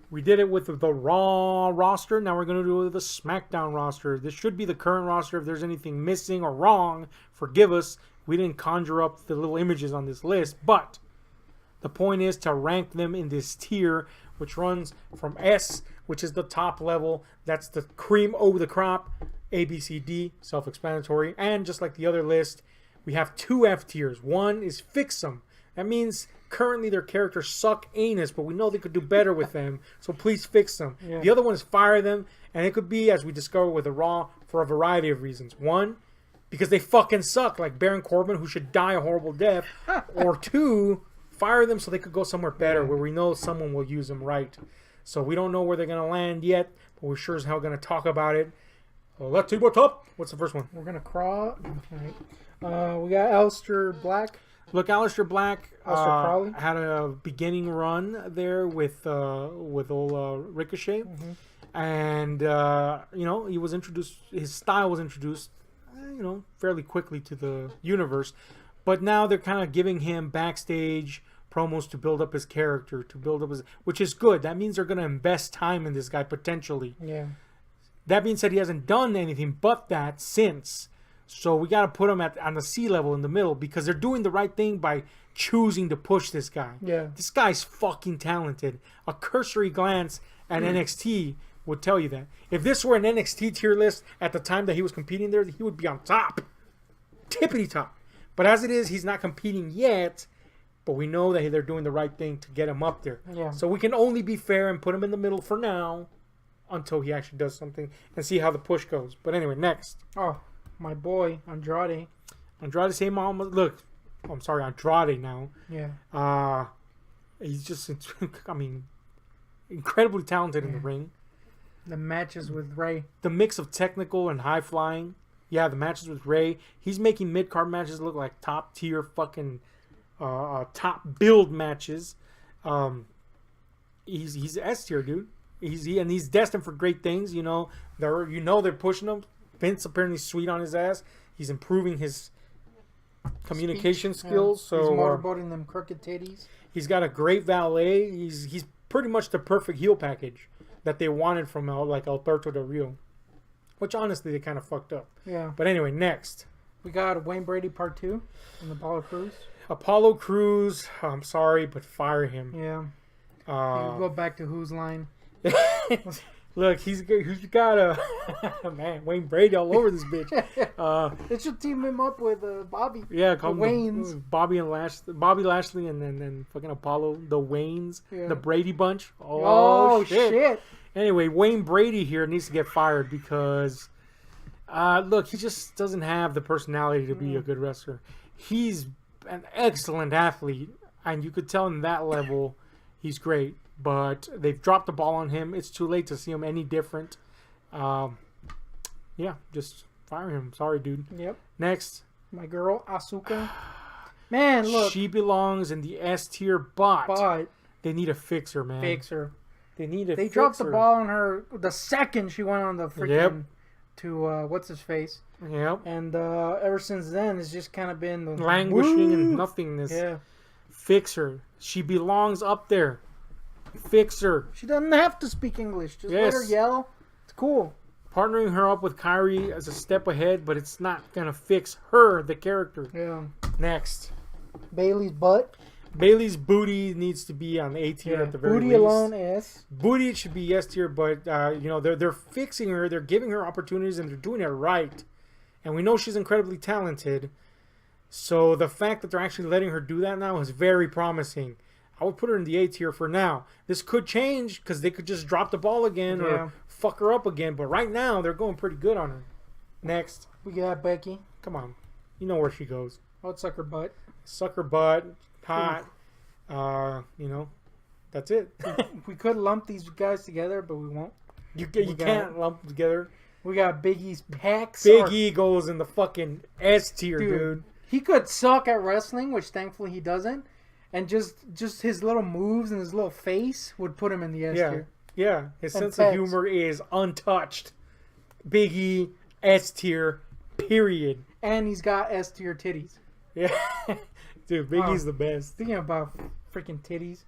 We did it with the Raw roster. Now we're going to do it with the Smackdown roster. This should be the current roster. If there's anything missing or wrong, forgive us. We didn't conjure up the little images on this list. But the point is to rank them in this tier, which runs from S, which is the top level. That's the cream over the crop. A, B, C, D, self-explanatory. And just like the other list, we have 2 F tiers. One is Fix 'em. That means currently their characters suck anus, but we know they could do better with them, so please fix them. Yeah. The other one is Fire them, and it could be, as we discovered with the Raw, for a variety of reasons. One, because they fucking suck, like Baron Corbin, who should die a horrible death. Or 2, fire them so they could go somewhere better, where we know someone will use them right. So we don't know where they're going to land yet, but we're sure as hell going to talk about it. Let's see what's up. What's the first one? We're going to crawl. Okay. We got Aleister Black. Look, Aleister Black had a beginning run there with old Ricochet, and he was introduced. His style was introduced, fairly quickly to the universe. But now they're kind of giving him backstage promos to build up his character, which is good. That means they're going to invest time in this guy potentially. Yeah. That being said, he hasn't done anything but that since. So we got to put him on the C level in the middle because they're doing the right thing by choosing to push this guy. Yeah. This guy's fucking talented. A cursory glance at NXT would tell you that. If this were an NXT tier list at the time that he was competing there, he would be on top. Tippity top. But as it is, he's not competing yet. But we know that they're doing the right thing to get him up there. Yeah. So we can only be fair and put him in the middle for now until he actually does something and see how the push goes. But anyway, next. Oh. My boy, Andrade. Andrade, same almost. Look, I'm sorry, Andrade now. Yeah. He's just, incredibly talented in the ring. The matches with Ray. The mix of technical and high flying. Yeah, the matches with Ray. He's making mid-card matches look like top-tier fucking top build matches. He's S-tier, dude. He's destined for great things. They're pushing him. Vince apparently sweet on his ass. He's improving his communication skills. Yeah. So he's motorboating them crooked titties. He's got a great valet. He's pretty much the perfect heel package that they wanted from Alberto Del Rio, which honestly they kind of fucked up. Yeah. But anyway, next we got Wayne Brady Part 2 from Apollo Crews. Apollo Crews. I'm sorry, but fire him. Yeah. You go back to Who's Line. Look, he's got a man Wayne Brady all over this bitch. They should team him up with Bobby. Yeah, call him Waynes. Bobby Lashley, and then fucking Apollo, the Waynes, the Brady bunch. Oh shit! Anyway, Wayne Brady here needs to get fired because, look, he just doesn't have the personality to be a good wrestler. He's an excellent athlete, and you could tell in that level, he's great. But they've dropped the ball on him. It's too late to see him any different. Just fire him. Sorry, dude. Yep. Next. My girl, Asuka. Man, look. She belongs in the S tier, but they need a fixer, man. Fixer. They need a fixer. They dropped the ball on her the second she went on the freaking to what's-his-face. Yep. And ever since then, it's just kind of been the languishing and nothingness. Yeah. Fixer. She belongs up there. Fix her. She doesn't have to speak English. Just let her yell. It's cool. Partnering her up with Kyrie as a step ahead, but it's not going to fix her, the character. Yeah. Next. Bailey's butt. Bailey's booty needs to be on the A tier at the very least. Booty alone, S. Booty should be S tier, but they're fixing her. They're giving her opportunities, and they're doing it right. And we know she's incredibly talented. So the fact that they're actually letting her do that now is very promising. I would put her in the A tier for now. This could change because they could just drop the ball again or fuck her up again. But right now, they're going pretty good on her. Next. We got Becky. Come on. You know where she goes. Oh, suck her butt. Suck her butt. Hot. That's it. We could lump these guys together, but we won't. You can't lump them together. We got Big E's pecs. Big E goes in the fucking S tier, dude. He could suck at wrestling, which thankfully he doesn't. And just his little moves and his little face would put him in the S tier. Yeah, his sense of humor is untouched. Big E, S tier, period. And he's got S tier titties. Yeah. Dude, Big E's the best. Speaking about freaking titties.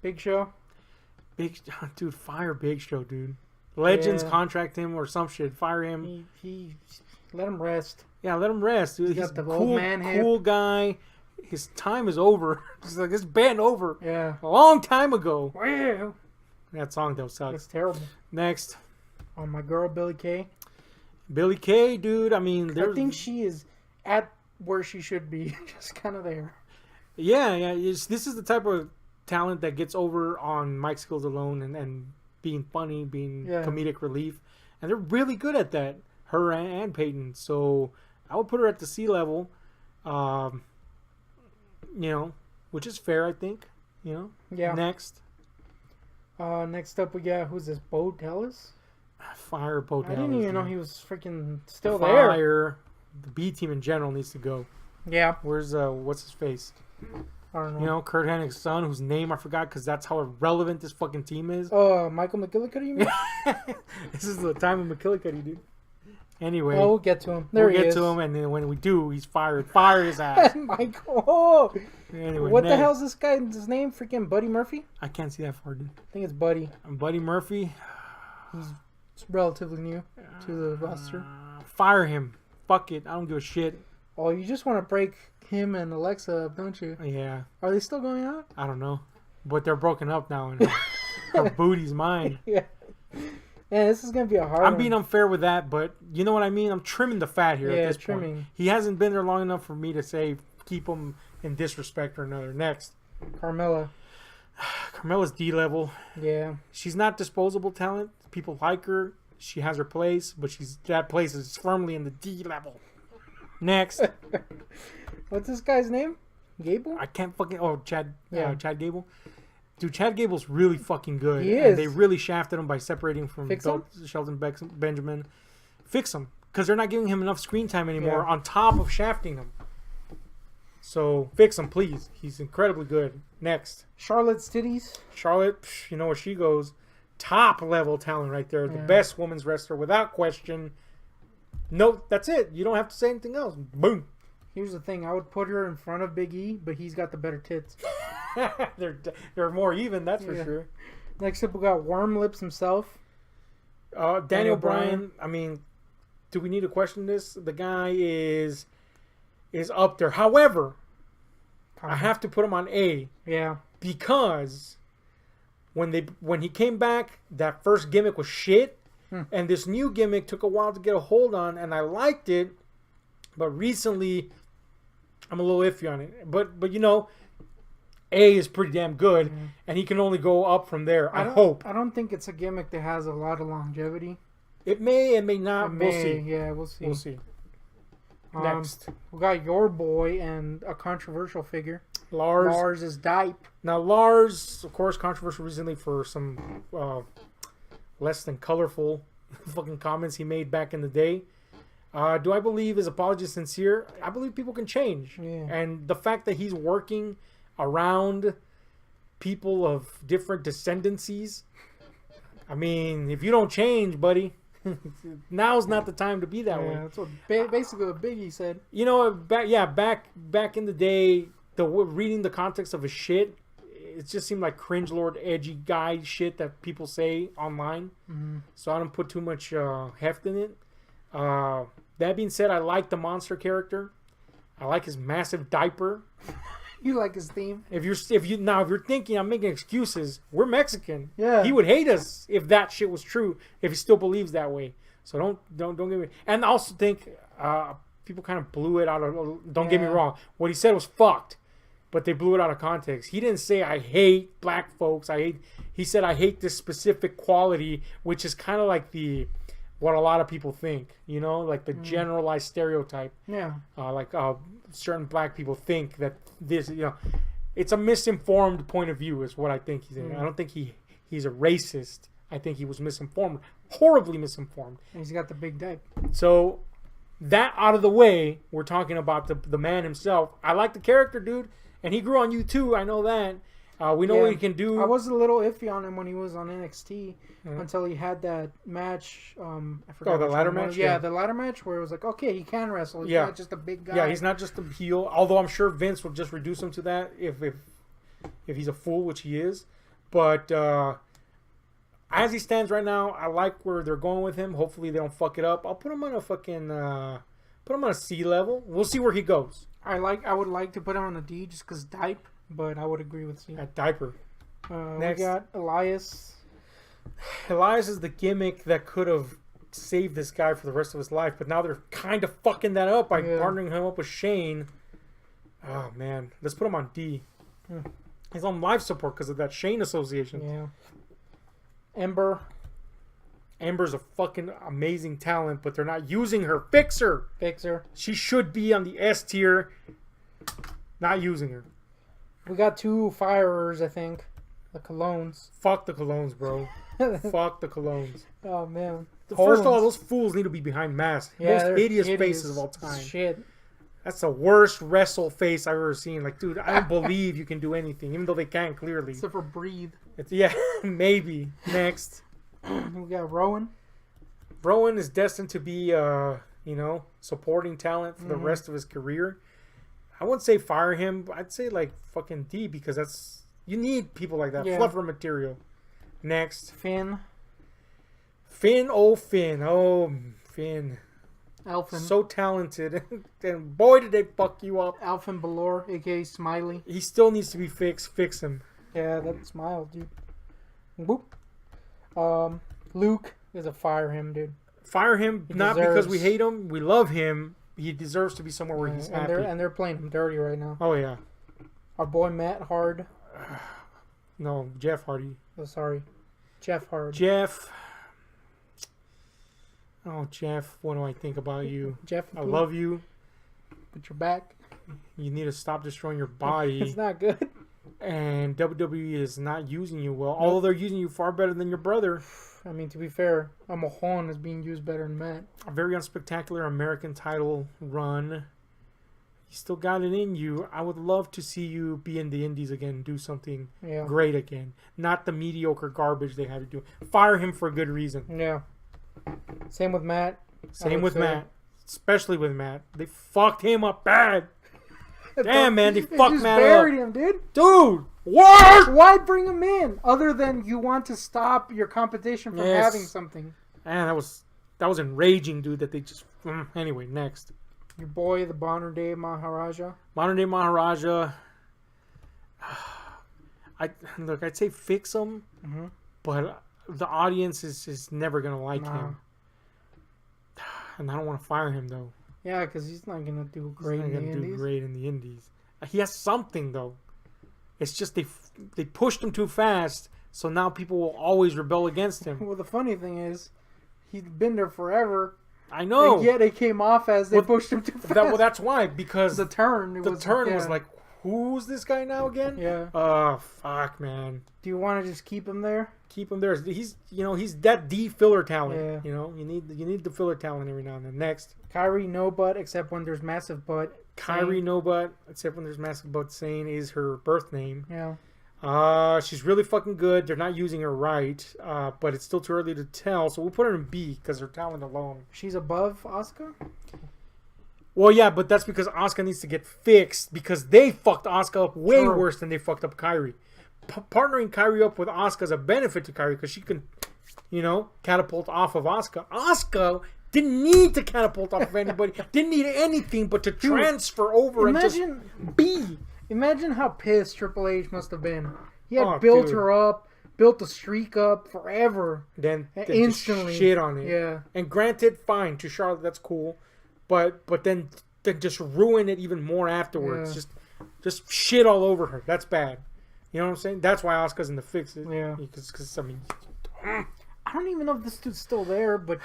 Big Show. Big dude, fire Big Show, dude. Legends Yeah. contract him or some shit. Fire him. He let him rest. Yeah, let him rest, dude. He's He's got the a old cool, man hip. cool guy. His time is over. It's like this band over Yeah. a long time ago. Wow. That song though sucks. That's terrible. Next, On my girl Billy Kay. Billy Kay, dude. I mean, I think she is at where she should be, just kind of there. yeah. This is the type of talent that gets over on Mike Skills alone and being funny, being comedic relief, and they're really good at that. Her and Peyton. So I would put her at the C level. You know, which is fair, I think. You know. Yeah. Next. Next up we got, who's this? Bo Tellis? Fire Bo I didn't Dallas, even know dude. he was freaking still there. Fire. The B team in general needs to go. Yeah. Where's what's his face? I don't know. You know, Kurt Hennig's son, whose name I forgot because that's how irrelevant this fucking team is. Michael McGillicuddy, you mean? This is the time of McGillicuddy, dude. Anyway, Oh, we'll get to him. There we'll he get is. to him, and then when we do, he's fired. Fire his ass. Michael. Oh. Anyway, What the next. hell's this guy's name? Freaking Buddy Murphy? I can't see that far, dude. I think it's Buddy. Buddy Murphy. He's relatively new to the roster. Fire him. Fuck it. I don't give a shit. Oh, you just want to break him and Alexa up, don't you? Yeah, Are they still going out? I don't know, but they're broken up now, and her booty's mine. Yeah. Man, this is gonna be a hard I'm one. being unfair with that, but you know what I mean? I'm trimming the fat here Yeah, at this trimming. point. He hasn't been there long enough for me to say keep him in disrespect or another. Next. Carmella. Carmella's D-level. Yeah. She's not disposable talent. People like her. She has her place, but that place is firmly in the D-level. Next. What's this guy's name? Gable? I can't fucking... Oh, Chad Gable. Dude, Chad Gable's really fucking good. He And is. they really shafted him by separating from Fix him? Shelton Benjamin. Fix him. Because they're not giving him enough screen time anymore Yeah. on top of shafting him. So, fix him, please. He's incredibly good. Next. Charlotte Stitties. Charlotte, you know where she goes. Top level talent right there. The Yeah. best women's wrestler without question. No, that's it. You don't have to say anything else. Boom. Here's the thing. I would put her in front of Big E, but he's got the better tits. they're more even, that's for Yeah. sure. Next up, we got Worm Lips himself. Daniel Bryan, I mean, do we need to question this? The guy is up there. However, I have to put him on A Yeah. because when he came back, that first gimmick was shit, and this new gimmick took a while to get a hold on, and I liked it, but recently I'm a little iffy on it. But you know, A is pretty damn good, and he can only go up from there. I hope. I don't think it's a gimmick that has a lot of longevity. It may not. We'll see. Yeah, we'll see. We'll see. Next. We got your boy and a controversial figure. Lars. Lars is Dype. Now, Lars, of course, controversial recently for some less than colorful fucking comments he made back in the day. Do I believe his apology is sincere? I believe people can change. Yeah. And the fact that he's working around people of different descendancies, I mean, if you don't change, buddy, now's not the time to be that way. That's what basically what Biggie said. You know, back in the day, reading the context of his shit, it just seemed like cringe lord, edgy guy shit that people say online. Mm-hmm. So I don't put too much heft in it. That being said, I like the monster character. I like his massive diaper. You like his theme? If you're thinking I'm making excuses, we're Mexican. Yeah. He would hate us if that shit was true. If he still believes that way. So don't get me. And I also think people kind of blew it out of. Don't get me Yeah. wrong. What he said was fucked, but they blew it out of context. He didn't say I hate black folks. He said I hate this specific quality, which is kind of like what a lot of people think. You know, like the generalized stereotype. Yeah. Certain black people think that this, you know, it's a misinformed point of view is what I think he's in. I don't think he's a racist. I think he was misinformed, horribly misinformed. And he's got the big Dype. So that out of the way, we're talking about the man himself. I like the character, dude, and he grew on you too. I know that. We know what he can do. I was a little iffy on him when he was on NXT until he had that match. I forgot. the which ladder one it was. match? Yeah. The ladder match where it was like, okay, he can wrestle. He's Yeah. not just a big guy. Yeah, he's not just a heel. Although I'm sure Vince will just reduce him to that if he's a fool, which he is. But as he stands right now, I like where they're going with him. Hopefully they don't fuck it up. I'll put him on a fucking put him on a C level. We'll see where he goes. I would like to put him on a D just because Dipe, but I would agree with C. At diaper. Next. We got Elias. Elias is the gimmick that could have saved this guy for the rest of his life, but now they're kind of fucking that up by partnering him up with Shane. Oh man, let's put him on D. He's on life support because of that Shane association. Yeah. Ember. Ember's a fucking amazing talent, but they're not using her. Fix her. Fix her. She should be on the S tier. Not using her. We got 2 firers, I think. The Colognes. Fuck the Colognes, bro. Fuck the Colognes. Oh, man. First of all, those fools need to be behind masks. Yeah, most hideous faces of all time. Shit. That's the worst wrestle face I've ever seen. Like, dude, I don't believe you can do anything, even though they can clearly. Except for breathe. Yeah, maybe. Next. We got Rowan. Rowan is destined to be, supporting talent for the rest of his career. I wouldn't say fire him. But I'd say, like, fucking D, because you need people like that. Yeah. Fluffer material. Next. Finn. Finn. Oh, Finn. Elfin. So talented. And boy, did they fuck you up. Alphin Balor, a.k.a. Smiley. He still needs to be fixed. Fix him. Yeah, that smile, dude. Whoop. Luke is a fire him, dude. Fire him, not because we hate him. We love him. He deserves to be somewhere where he's happy. They're playing him dirty right now. Oh, yeah. Our boy Matt Hard. No, Jeff Hardy. Oh, sorry. Jeff Hard. Jeff. Oh, Jeff, what do I think about you? Jeff, I love you. But you're back. You need to stop destroying your body. It's not good. And WWE is not using you well. Although they're using you far better than your brother. I mean, to be fair, a Mahon is being used better than Matt. A very unspectacular American title run. You still got it in you. I would love to see you be in the indies again and do something great again. Not the mediocre garbage they have you do. Fire him for a good reason. Yeah. Same with Matt. Same with Matt. Especially with Matt. They fucked him up bad. Damn, man, they fucked Matt up. Buried him, dude. Dude, what? Why bring him in? Other than you want to stop your competition from having something. Man, that was enraging, dude. That they just. Anyway, next. Your boy, the Modern Day Maharaja. Modern Day Maharaja. I'd say fix him, but the audience is never gonna like him. And I don't want to fire him though. Yeah, because he's not gonna do great in the Indies. Do great in the Indies. He has something though. It's just they pushed him too fast, so now people will always rebel against him. Well, the funny thing is, he's been there forever. I know. And yet it came off as they pushed him too fast. That's why, because the turn was like, who's this guy now again? Yeah. Oh, fuck, man. Do you want to just keep him there? Keep him there. He's that D filler talent. Yeah. You need the filler talent every now and then. Next. Kyrie no butt except when there's massive butt. Kyrie no butt except when there's massive butt. Sane is her birth name. Yeah. She's really fucking good. They're not using her right, but it's still too early to tell. So we'll put her in B because her talent alone. She's above Asuka? Well, yeah, but that's because Asuka needs to get fixed because they fucked Asuka up way worse than they fucked up Kyrie. Partnering Kyrie up with Asuka is a benefit to Kyrie because she can, catapult off of Asuka. Asuka didn't need to catapult off of anybody. Didn't need anything but to transfer over and just be. Imagine how pissed Triple H must have been. He had built her up, built the streak up forever. Then instantly shit on it. Yeah. And granted, fine, to Charlotte, that's cool. But then just ruin it even more afterwards. Yeah. Just shit all over her. That's bad. You know what I'm saying? That's why Asuka's in the fixes. Yeah. Because I mean, I don't even know if this dude's still there, but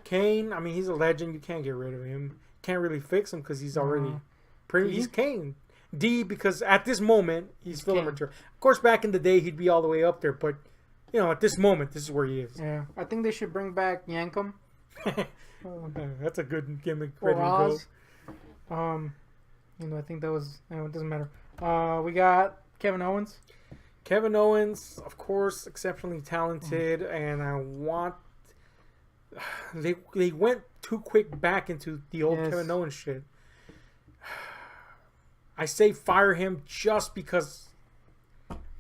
Kane, I mean, he's a legend. You can't get rid of him. Can't really fix him because he's already he's Kane. D, because at this moment he's filler material. Of course, back in the day he'd be all the way up there, but at this moment this is where he is. Yeah, I think they should bring back Yankum. That's a good gimmick. Or Oz. I think that was. It doesn't matter. We got Kevin Owens. Kevin Owens, of course, exceptionally talented, and I want. They went too quick back into the old Kevin Owens shit. I say fire him just because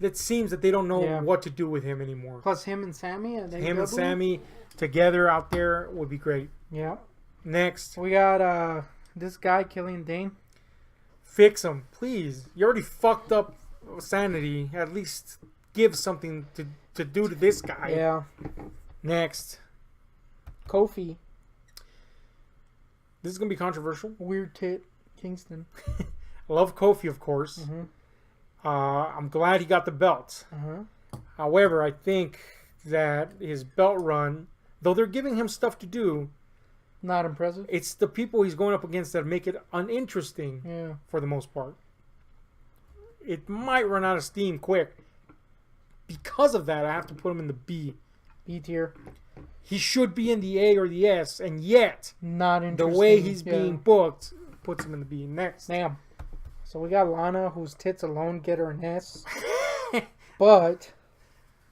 it seems that they don't know Yeah. what to do with him anymore. Plus him and Sammy. Him and Sammy together out there would be great. Yeah. Next, We got this guy, Killian Dane. fix him, please. You already fucked up Sanity. At least give something to do to this guy. Yeah. Next, Kofi. this is gonna be controversial. Weird tit. Kingston. Love Kofi, of course. Mm-hmm. I'm glad he got the belt. Uh-huh. However, I think that his belt run, though they're giving him stuff to do, Not impressive. it's the people he's going up against that make it uninteresting Yeah. for the most part. It might run out of steam quick. Because of that, I have to put him in the B. B tier. He should be in the A or the S, and yet Not the interesting. way he's being booked puts him in the B. Next. Damn. So we got Lana, whose tits alone get her an S. But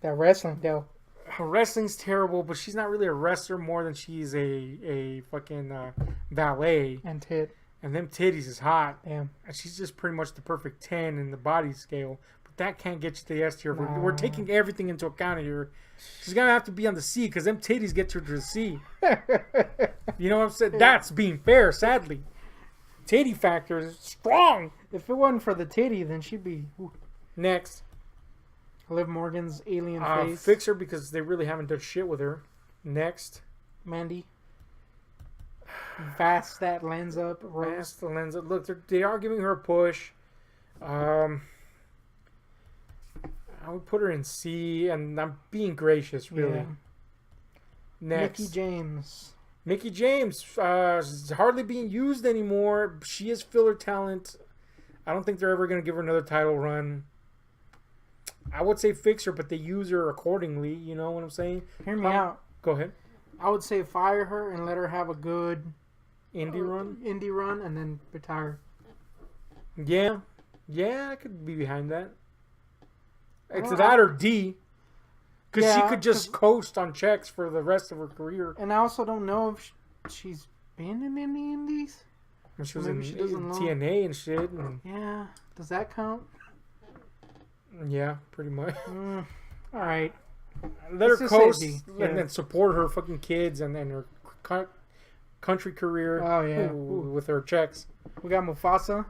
that wrestling, though. Her wrestling's terrible, but she's not really a wrestler more than she's a fucking valet. And tit. And them titties is hot. Damn. And she's just pretty much the perfect 10 in the body scale. But that can't get you to the S tier. Nah. We're taking everything into account here. She's going to have to be on the C because them titties get her to the C. You know what I'm saying? That's being fair, sadly. Titty factor is strong. If it wasn't for the titty, then she'd be Next. Liv Morgan's alien face. Fix her because they really haven't done shit with her. Next. Mandy. Vast that lens up. Rose. That's the lens. Look, they are giving her a push. I would put her in C, and I'm being gracious, really. Yeah. Next. Mickey James. Mickey James is hardly being used anymore. She is filler talent. I don't think they're ever going to give her another title run. I would say fix her, but they use her accordingly. You know what I'm saying? Hear me out. Go ahead. I would say fire her and let her have a good Indie run? indie run and then retire. Yeah. Yeah, I could be behind that. It's Well, that or D. Because she Yeah, could just coast on checks for the rest of her career. And I also don't know if she's been in any indies. And she was Maybe in she doesn't know. TNA and shit. And, Yeah. Does that count? yeah, pretty much. All right. Let Let's her just say coast D, and yeah. then support her fucking kids and her country career. Oh, yeah. With her checks. We got Mufasa.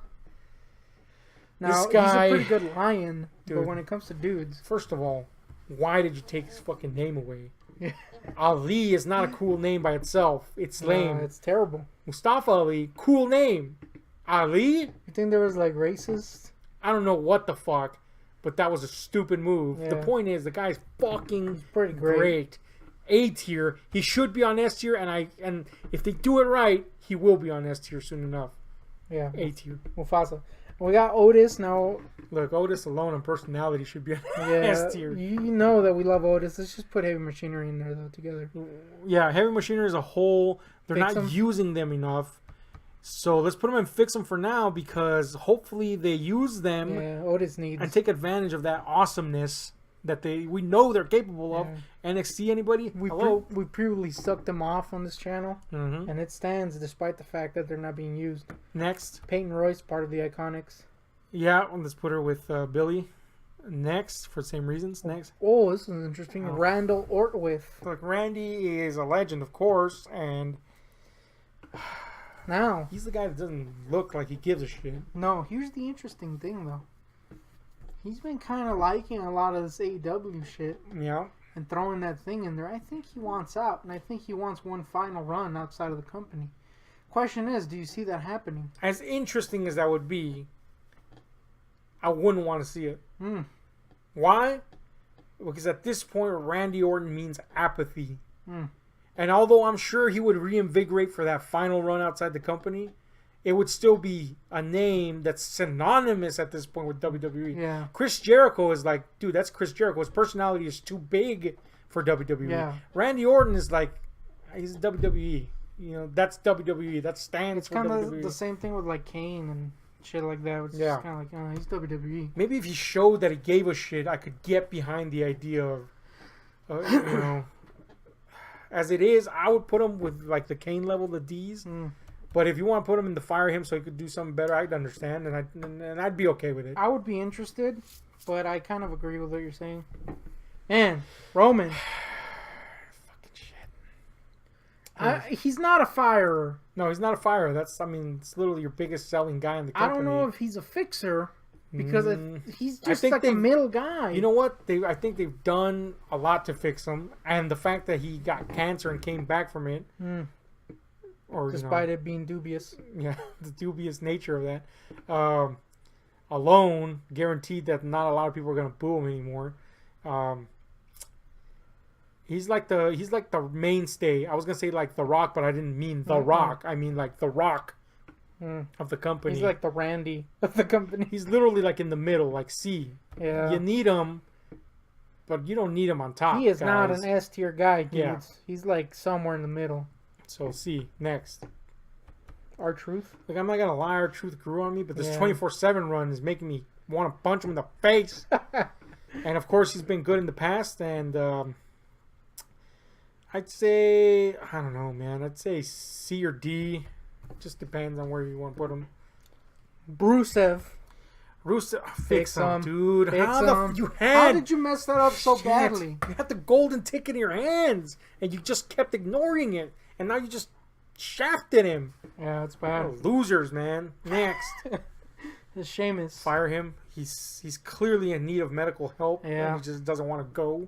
Now, This guy- he's a pretty good lion, but Dude. when it comes to dudes, First of all, why did you take his fucking name away? Yeah. Ali is not a cool name by itself. It's lame. it's terrible. Mustafa Ali, cool name. Ali? You think there was like racist? I don't know what the fuck, but that was a stupid move. The Yeah. point is, the guy's fucking Pretty great. great. A tier. He should be on S tier, and if they do it right, he will be on S tier soon enough. Yeah. A tier. Mufasa. We got Otis now. Look, Otis alone on personality should be on Yeah, S tier. you know that we love Otis. Let's just put Heavy Machinery in there though together. Yeah, Heavy Machinery as a whole, they're Fix not 'em. using them enough. So let's put them and fix them for now because hopefully they use them Yeah, Otis needs. and take advantage of that awesomeness that we know they're capable of. Yeah. NXT, anybody? Hello? We previously sucked them off on this channel, Mhm. and it stands despite the fact that they're not being used. Next. Peyton Royce, part of the Iconics. Yeah, let's put her with Billy. Next, for the same reasons. Next. Oh, this is interesting. Oh. Randall Ortwith. Look, Randy is a legend, of course, and Now, he's the guy that doesn't look like he gives a shit. no, here's the interesting thing though. He's been kind of liking a lot of this AEW shit Yeah. and throwing that thing in there. I think he wants out, and I think he wants one final run outside of the company. Question is, do you see that happening? As interesting as that would be, I wouldn't want to see it. Hmm. Why? Because at this point, Randy Orton means apathy. Hmm. And although I'm sure he would reinvigorate for that final run outside the company, it would still be a name that's synonymous at this point with WWE. Yeah. Chris Jericho is like, dude, that's Chris Jericho. His personality is too big for WWE. Yeah. Randy Orton is like, he's WWE. You know, that's WWE. That stands It's for kind of WWE. the same thing with like Kane and shit like that. It's Yeah. just kind of like, he's WWE. Maybe if he showed that he gave a shit, I could get behind the idea of, you know, as it is, I would put him with like the Kane level, the D's. Mm. But if you want to put him in the fire him so he could do something better, I'd understand and I'd be okay with it. I would be interested, but I kind of agree with what you're saying. Man, Roman. Fucking shit. He's not a firer. No, he's not a firer. It's literally your biggest selling guy in the company. I don't know if he's a fixer because he's just think like a middle guy. You know what? I think they've done a lot to fix him, and the fact that he got cancer and came back from it, or despite it being dubious. Yeah, the dubious nature of that, alone guaranteed that not a lot of people are going to boo him anymore. He's like the mainstay. I was gonna say like The Rock, but I didn't mean The Rock. I mean like The Rock of the company. He's like the Randy of the company. He's literally like in the middle. Like C. Yeah. You need him, but you don't need him on top. He is guys. not an S tier guy, dudes. Yeah. He's like somewhere in the middle. So C next. R-Truth. Like I'm not gonna lie, R-Truth grew on me, but this 24/7 run is making me want to punch him in the face. And of course, he's been good in the past, and I'd say, I don't know, man. I'd say C or D. Just depends on where you want to put him. Rusev. Fix him, dude. How did you mess that up so badly? You had the golden ticket in your hands, and you just kept ignoring it, and now you just shafted him. Yeah, it's bad. Oh, losers, man. Next. It's Sheamus. Fire him. He's clearly in need of medical help. Yeah. And he just doesn't want to go.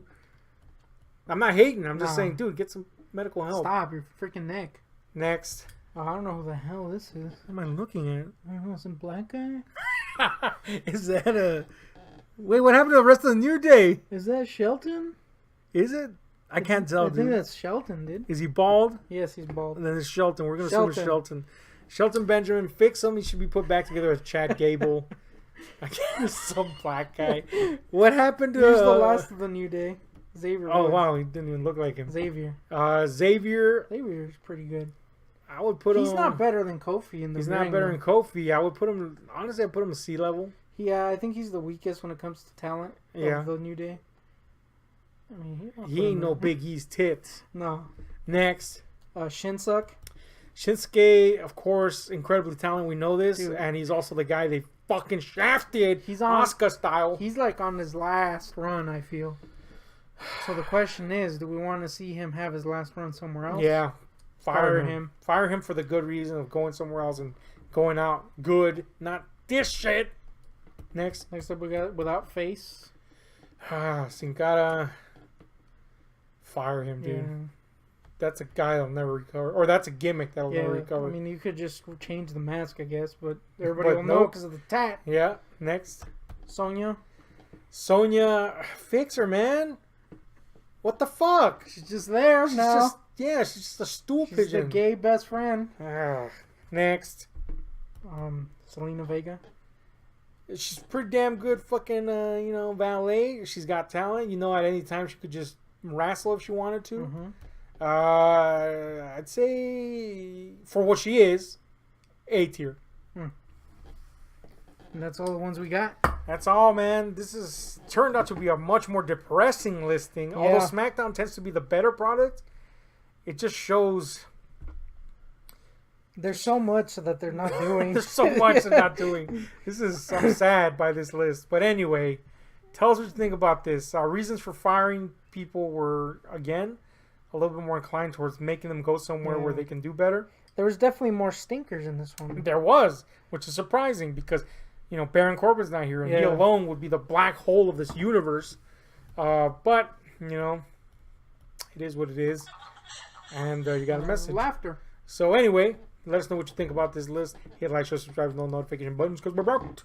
I'm not hating. I'm just saying, dude, get some medical help. Stop your freaking neck. Next. Oh, I don't know who the hell this is. What am I looking at? I don't know, some black guy? Is that a... Wait, what happened to the rest of the New Day? Is that Shelton? Is it? I can't tell, I think that's Shelton, dude. Is he bald? Yes, he's bald. And then it's Shelton. We're going to assume it's Shelton. Shelton Benjamin, fix him. He should be put back together with Chad Gable. I can't... Some black guy. What happened to... Here's the last of the New Day. Xavier. Oh, wow. He didn't even look like him. Xavier. Xavier's pretty good. I would put him... He's not better than Kofi in the He's ring. not better than Kofi. I would put him... Honestly, I'd put him at C level. Yeah, I think he's the weakest when it comes to talent of the New Day. I mean, he ain't no Big E's tits. No. Next. Shinsuke. Shinsuke, of course, incredibly talented. We know this. Dude. And he's also the guy they fucking shafted. He's on Asuka style. He's like on his last run, I feel. So the question is, do we want to see him have his last run somewhere else? Yeah. Fire him. Fire him for the good reason of going somewhere else and going out good. Not this shit. Next up we got Without Face. Sin Cara. Fire him, dude. Yeah. That's a guy that'll never recover. Or that's a gimmick that'll never recover. I mean, you could just change the mask, I guess, but everybody will know because of the tat. Yeah. Next. Sonya, fix her, man. What the fuck? She's just there now. She's just a stool pigeon. She's the gay best friend. Next. Selena Vega. She's pretty damn good fucking, valet. She's got talent. At any time she could just wrestle if she wanted to. Mm-hmm. I'd say, for what she is, A tier. And that's all the ones we got. That's all, man. This is turned out to be a much more depressing listing. Yeah. Although SmackDown tends to be the better product, it just shows... There's so much that they're not doing. There's so much they're not doing. I'm sad by this list. But anyway, tell us what you think about this. Our reasons for firing people were, again, a little bit more inclined towards making them go somewhere where they can do better. There was definitely more stinkers in this one. There was, which is surprising because, Baron Corbin's not here, and he alone would be the black hole of this universe. But, it is what it is. And you got a message. Laughter. So anyway, let us know what you think about this list. Hit like, share, subscribe, no notification buttons because we're broke.